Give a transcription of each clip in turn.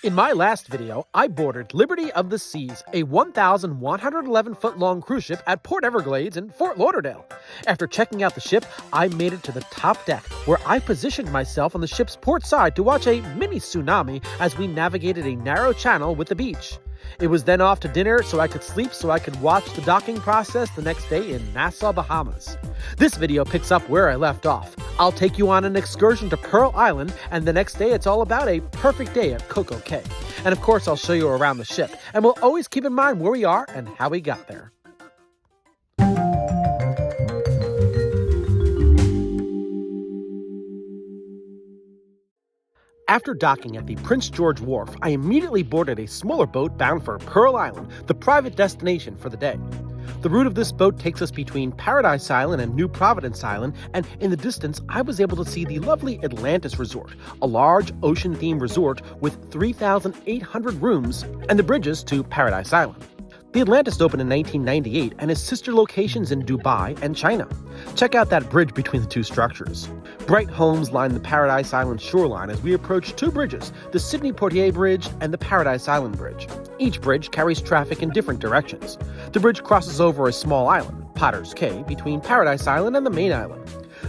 In my last video, I boarded Liberty of the Seas, a 1,111-foot-long cruise ship at Port Everglades in Fort Lauderdale. After checking out the ship, I made it to the top deck, where I positioned myself on the ship's port side to watch a mini tsunami as we navigated a narrow channel with the beach. It was then off to dinner so I could sleep so I could watch the docking process the next day in Nassau, Bahamas. This video picks up where I left off. I'll take you on an excursion to Pearl Island, and the next day it's all about a perfect day at Coco Cay. And of course I'll show you around the ship, and we'll always keep in mind where we are and how we got there. After docking at the Prince George Wharf, I immediately boarded a smaller boat bound for Pearl Island, the private destination for the day. The route of this boat takes us between Paradise Island and New Providence Island, and in the distance, I was able to see the lovely Atlantis Resort, a large ocean-themed resort with 3,800 rooms and the bridges to Paradise Island. The Atlantis opened in 1998 and has sister locations in Dubai and China. Check out that bridge between the two structures. Bright homes line the Paradise Island shoreline as we approach two bridges, the Sidney Poitier Bridge and the Paradise Island Bridge. Each bridge carries traffic in different directions. The bridge crosses over a small island, Potter's Cay, between Paradise Island and the main island.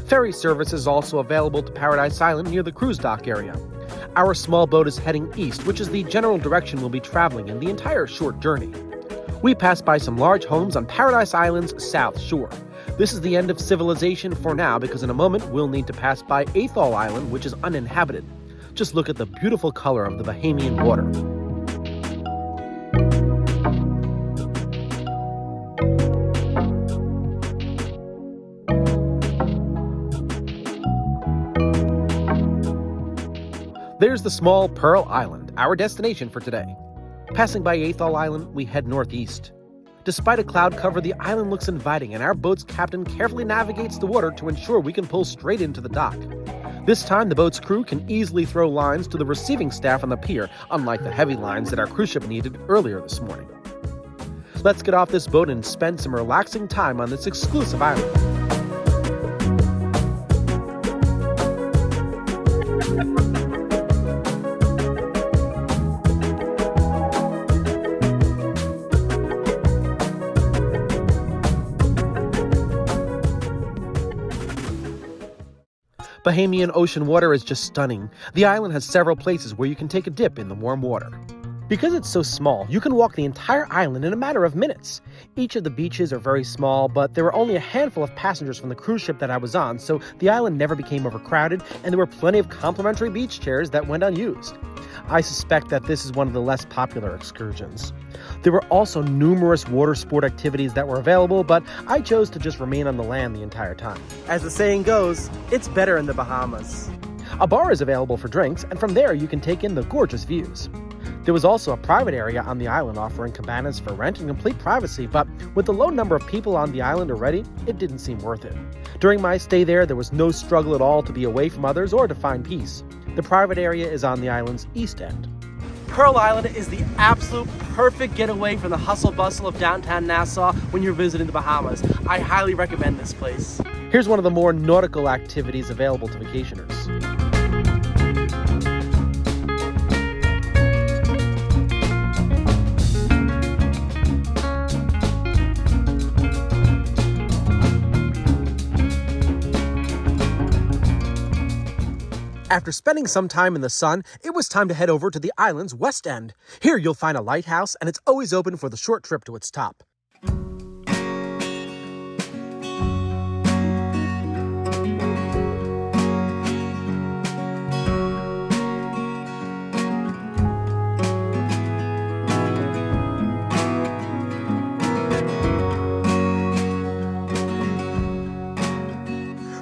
Ferry service is also available to Paradise Island near the cruise dock area. Our small boat is heading east, which is the general direction we'll be traveling in the entire short journey. We pass by some large homes on Paradise Island's south shore. This is the end of civilization for now because in a moment we'll need to pass by Atoll Island, which is uninhabited. Just look at the beautiful color of the Bahamian water. There's the small Pearl Island, our destination for today. Passing by Atoll Island, we head northeast. Despite a cloud cover, the island looks inviting, and our boat's captain carefully navigates the water to ensure we can pull straight into the dock. This time, the boat's crew can easily throw lines to the receiving staff on the pier, unlike the heavy lines that our cruise ship needed earlier this morning. Let's get off this boat and spend some relaxing time on this exclusive island. Bahamian ocean water is just stunning. The island has several places where you can take a dip in the warm water. Because it's so small, you can walk the entire island in a matter of minutes. Each of the beaches are very small, but there were only a handful of passengers from the cruise ship that I was on, so the island never became overcrowded, and there were plenty of complimentary beach chairs that went unused. I suspect that this is one of the less popular excursions. There were also numerous water sport activities that were available, but I chose to just remain on the land the entire time. As the saying goes, it's better in the Bahamas. A bar is available for drinks, and from there you can take in the gorgeous views. There was also a private area on the island offering cabanas for rent and complete privacy, but with the low number of people on the island already, it didn't seem worth it. During my stay there was no struggle at all to be away from others or to find peace. The private area is on the island's east end. Pearl Island is the absolute perfect getaway from the hustle bustle of downtown Nassau when you're visiting the Bahamas. I highly recommend this place. Here's one of the more nautical activities available to vacationers. After spending some time in the sun, it was time to head over to the island's west end. Here you'll find a lighthouse, and it's always open for the short trip to its top.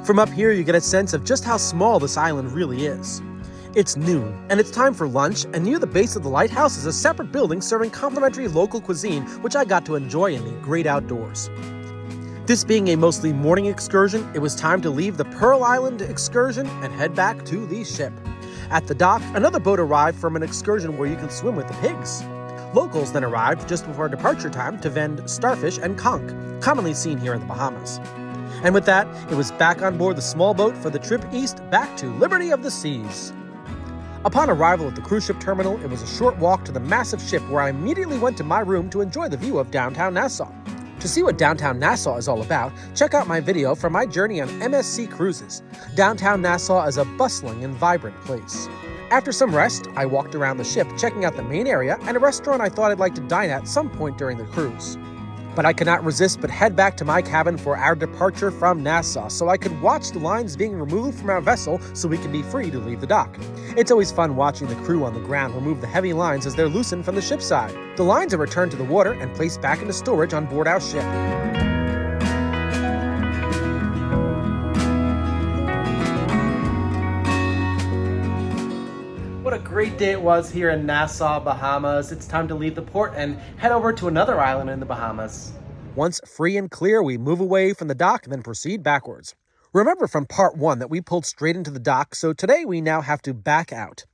From up here, you get a sense of just how small this island really is. It's noon, and it's time for lunch, and near the base of the lighthouse is a separate building serving complimentary local cuisine, which I got to enjoy in the great outdoors. This being a mostly morning excursion, it was time to leave the Pearl Island excursion and head back to the ship. At the dock, another boat arrived from an excursion where you can swim with the pigs. Locals then arrived just before departure time to vend starfish and conch, commonly seen here in the Bahamas. And with that, it was back on board the small boat for the trip east back to Liberty of the Seas. Upon arrival at the cruise ship terminal, it was a short walk to the massive ship where I immediately went to my room to enjoy the view of downtown Nassau. To see what downtown Nassau is all about, check out my video from my journey on MSC Cruises. Downtown Nassau is a bustling and vibrant place. After some rest, I walked around the ship checking out the main area and a restaurant I thought I'd like to dine at some point during the cruise. But I could not resist but head back to my cabin for our departure from Nassau so I could watch the lines being removed from our vessel so we can be free to leave the dock. It's always fun watching the crew on the ground remove the heavy lines as they're loosened from the ship's side. The lines are returned to the water and placed back into storage on board our ship. What a great day it was here in Nassau, Bahamas. It's time to leave the port and head over to another island in the Bahamas. Once free and clear, we move away from the dock and then proceed backwards. Remember from part 1 that we pulled straight into the dock, so today we now have to back out.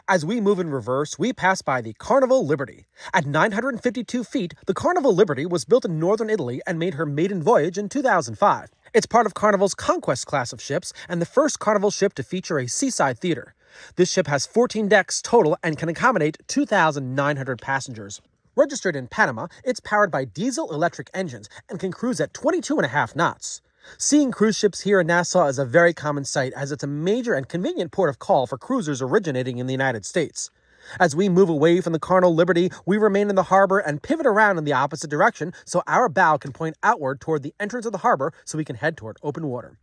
As we move in reverse, we pass by the Carnival Liberty. At 952 feet, the Carnival Liberty was built in northern Italy and made her maiden voyage in 2005. It's part of Carnival's Conquest class of ships and the first Carnival ship to feature a seaside theater. This ship has 14 decks total and can accommodate 2,900 passengers. Registered in Panama, it's powered by diesel-electric engines and can cruise at 22.5 knots. Seeing cruise ships here in Nassau is a very common sight as it's a major and convenient port of call for cruisers originating in the United States. As we move away from the Carnival Liberty, we remain in the harbor and pivot around in the opposite direction so our bow can point outward toward the entrance of the harbor so we can head toward open water.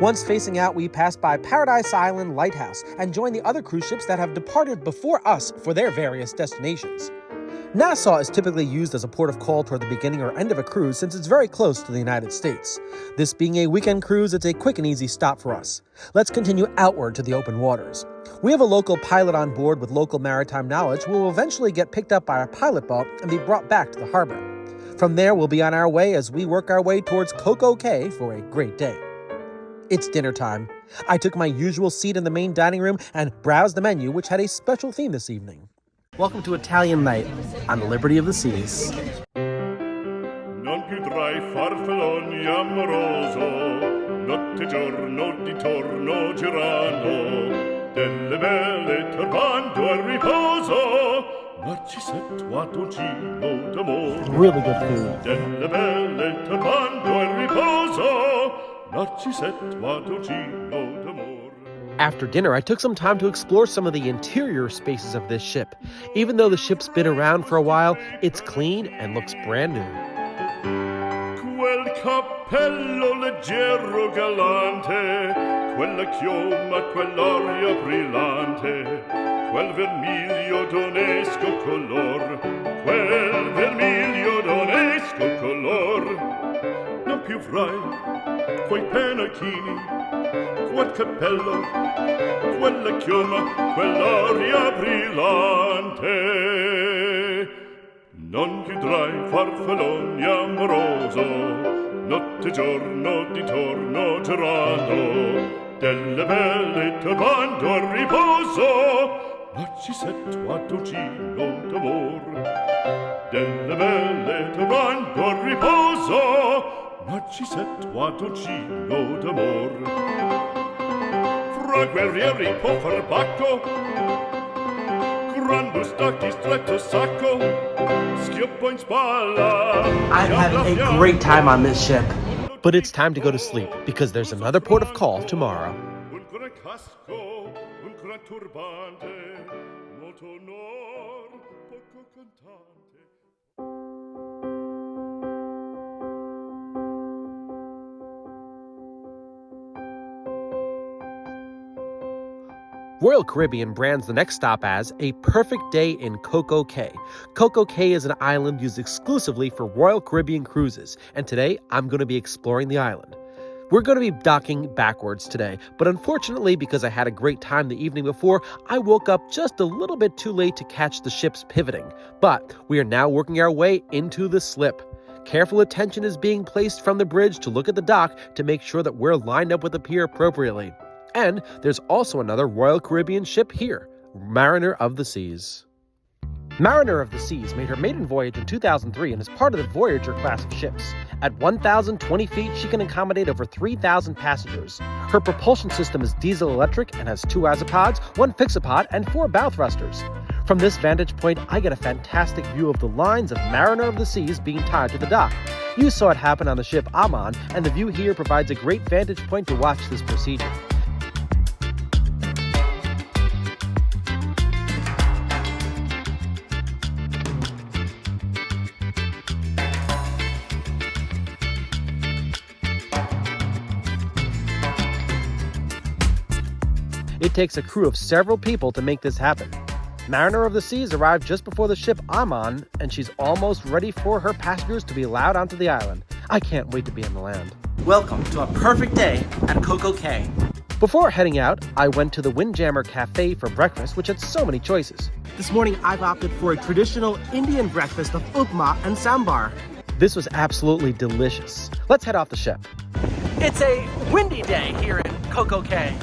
Once facing out, we pass by Paradise Island Lighthouse and join the other cruise ships that have departed before us for their various destinations. Nassau is typically used as a port of call toward the beginning or end of a cruise since it's very close to the United States. This being a weekend cruise, it's a quick and easy stop for us. Let's continue outward to the open waters. We have a local pilot on board with local maritime knowledge who will eventually get picked up by a pilot boat and be brought back to the harbor. From there, we'll be on our way as we work our way towards Coco Cay for a great day. It's dinner time. I took my usual seat in the main dining room and browsed the menu, which had a special theme this evening. Welcome to Italian night on the Liberty of the Seas. Non più tra i farfalloni amoroso, notte e giorno di torno girano, delle belle turbando al riposo, Narcisetto a dolcino d'amore. Really good food. Delle belle turbando al riposo, Narcisetto a dolcino d'amore. After dinner, I took some time to explore some of the interior spaces of this ship. Even though the ship's been around for a while, it's clean and looks brand new. Quel cappello leggero galante, quella chioma, quell'aria brillante, quel vermiglio d'onesco color, quel vermiglio d'onesco color, non più frai quei pennacchini, quel cappello, quella chioma, quell'aria brillante. Non chiudrai farfalloni amoroso, notte e giorno di torno girando, delle belle turbando al riposo, Narcisetto a dolcino d'amor. Delle belle turbando al riposo, Narcisetto a dolcino d'amor. Fra guerrieri può far bacco, grande stacchi stretto sacco, schioppo in spalla. I'm having a great time on this ship. But it's time to go to sleep because there's another port of call tomorrow. Un gran casco, un gran turbante, molto onor, poco cantante. Royal Caribbean brands the next stop as a perfect day in Coco Cay. Coco Cay is an island used exclusively for Royal Caribbean cruises, and today I'm going to be exploring the island. We're going to be docking backwards today, but unfortunately, because I had a great time the evening before, I woke up just a little bit too late to catch the ship's pivoting. But we are now working our way into the slip. Careful attention is being placed from the bridge to look at the dock to make sure that we're lined up with the pier appropriately. And there's also another Royal Caribbean ship here, Mariner of the Seas. Mariner of the Seas made her maiden voyage in 2003 and is part of the Voyager class of ships. At 1,020 feet, she can accommodate over 3,000 passengers. Her propulsion system is diesel-electric and has 2 isopods, 1 fixopod, and 4 bow thrusters. From this vantage point, I get a fantastic view of the lines of Mariner of the Seas being tied to the dock. You saw it happen on the ship Amman, and the view here provides a great vantage point to watch this procedure. It takes a crew of several people to make this happen. Mariner of the Seas arrived just before the ship Amman, and she's almost ready for her passengers to be allowed onto the island. I can't wait to be on the land. Welcome to a perfect day at Coco Cay. Before heading out, I went to the Windjammer Cafe for breakfast, which had so many choices. This morning I've opted for a traditional Indian breakfast of upma and sambar. This was absolutely delicious. Let's head off the ship. It's a windy day here in Coco Cay.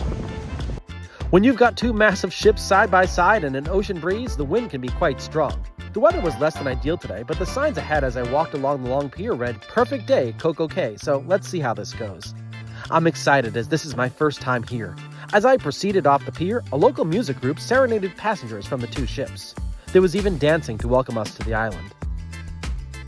When you've got 2 massive ships side by side and an ocean breeze, the wind can be quite strong. The weather was less than ideal today, but the signs ahead as I walked along the long pier read "Perfect Day, Coco Cay," so let's see how this goes. I'm excited as this is my first time here. As I proceeded off the pier, a local music group serenaded passengers from the 2 ships. There was even dancing to welcome us to the island.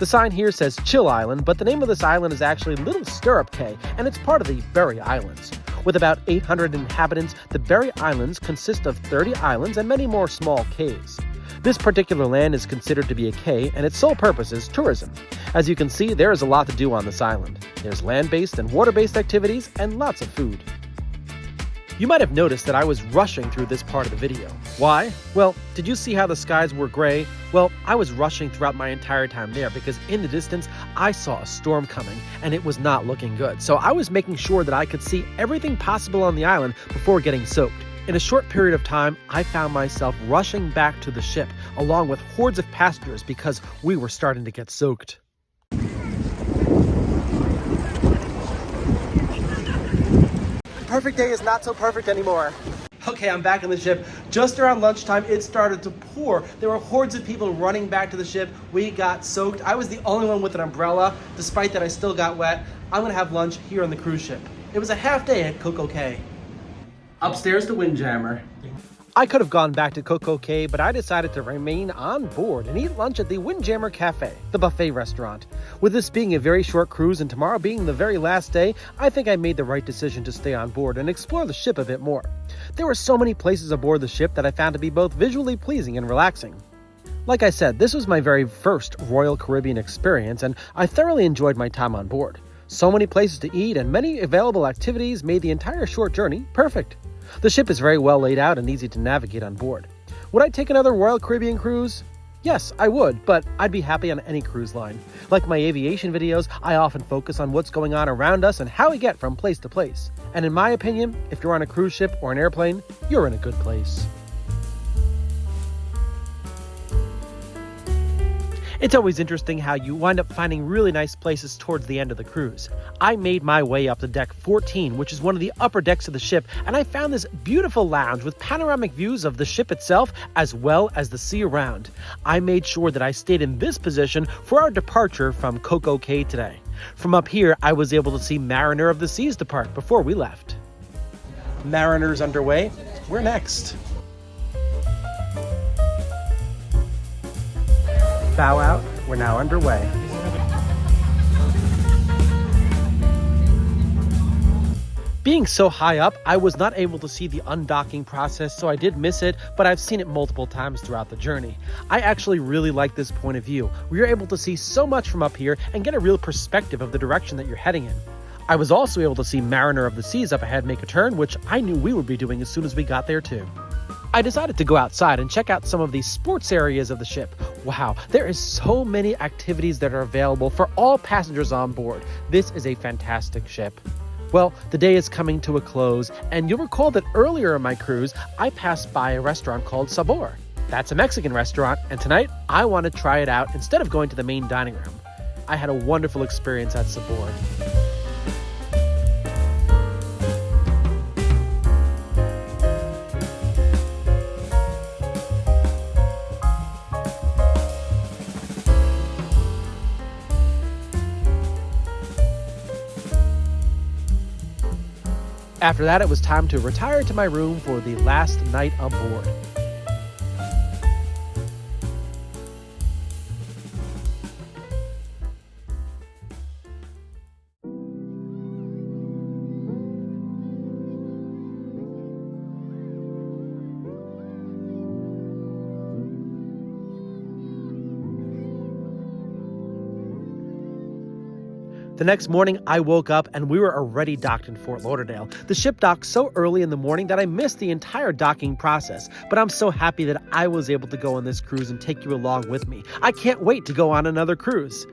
The sign here says Chill Island, but the name of this island is actually Little Stirrup Cay, and it's part of the Berry Islands. With about 800 inhabitants, the Berry Islands consist of 30 islands and many more small cays. This particular land is considered to be a cay, and its sole purpose is tourism. As you can see, there is a lot to do on this island. There's land-based and water-based activities, and lots of food. You might have noticed that I was rushing through this part of the video. Why? Well, did you see how the skies were gray? Well, I was rushing throughout my entire time there because in the distance, I saw a storm coming and it was not looking good. So I was making sure that I could see everything possible on the island before getting soaked. In a short period of time, I found myself rushing back to the ship along with hordes of passengers because we were starting to get soaked. Perfect day is not so perfect anymore. Okay, I'm back on the ship. Just around lunchtime, it started to pour. There were hordes of people running back to the ship. We got soaked. I was the only one with an umbrella. Despite that, I still got wet. I'm gonna have lunch here on the cruise ship. It was a half day at Coco Cay. Upstairs to Windjammer. I could have gone back to Coco Cay, but I decided to remain on board and eat lunch at the Windjammer Cafe, the buffet restaurant. With this being a very short cruise and tomorrow being the very last day, I think I made the right decision to stay on board and explore the ship a bit more. There were so many places aboard the ship that I found to be both visually pleasing and relaxing. Like I said, this was my very first Royal Caribbean experience, and I thoroughly enjoyed my time on board. So many places to eat and many available activities made the entire short journey perfect. The ship is very well laid out and easy to navigate on board. Would I take another Royal Caribbean cruise? Yes, I would, but I'd be happy on any cruise line. Like my aviation videos, I often focus on what's going on around us and how we get from place to place. And in my opinion, if you're on a cruise ship or an airplane, you're in a good place. It's always interesting how you wind up finding really nice places towards the end of the cruise. I made my way up to deck 14, which is one of the upper decks of the ship, and I found this beautiful lounge with panoramic views of the ship itself as well as the sea around. I made sure that I stayed in this position for our departure from Coco Cay today. From up here, I was able to see Mariner of the Seas depart before we left. Mariner's underway. We're next. Bow out, we're now underway. Being so high up, I was not able to see the undocking process, so I did miss it, but I've seen it multiple times throughout the journey. I actually really like this point of view. We are able to see so much from up here and get a real perspective of the direction that you're heading in. I was also able to see Mariner of the Seas up ahead make a turn, which I knew we would be doing as soon as we got there too. I decided to go outside and check out some of the sports areas of the ship. Wow, there is so many activities that are available for all passengers on board. This is a fantastic ship. Well, the day is coming to a close, and you'll recall that earlier in my cruise, I passed by a restaurant called Sabor. That's a Mexican restaurant, and tonight I want to try it out instead of going to the main dining room. I had a wonderful experience at Sabor. After that, it was time to retire to my room for the last night aboard. The next morning, I woke up and we were already docked in Fort Lauderdale. The ship docked so early in the morning that I missed the entire docking process, but I'm so happy that I was able to go on this cruise and take you along with me. I can't wait to go on another cruise.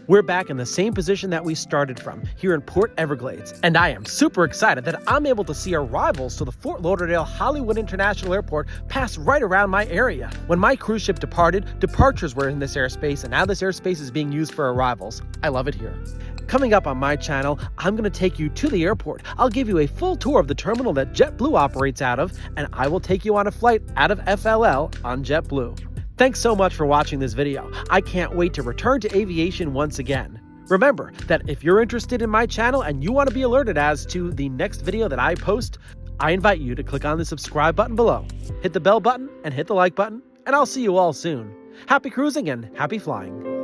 We're back in the same position that we started from, here in Port Everglades, and I am super excited that I'm able to see arrivals to the Fort Lauderdale Hollywood International Airport pass right around my area. When my cruise ship departed, departures were in this airspace, and now this airspace is being used for arrivals. I love it here. Coming up on my channel, I'm going to take you to the airport. I'll give you a full tour of the terminal that JetBlue operates out of, and I will take you on a flight out of FLL on JetBlue. Thanks so much for watching this video. I can't wait to return to aviation once again. Remember that if you're interested in my channel and you want to be alerted as to the next video that I post, I invite you to click on the subscribe button below, hit the bell button and hit the like button, and I'll see you all soon. Happy cruising and happy flying.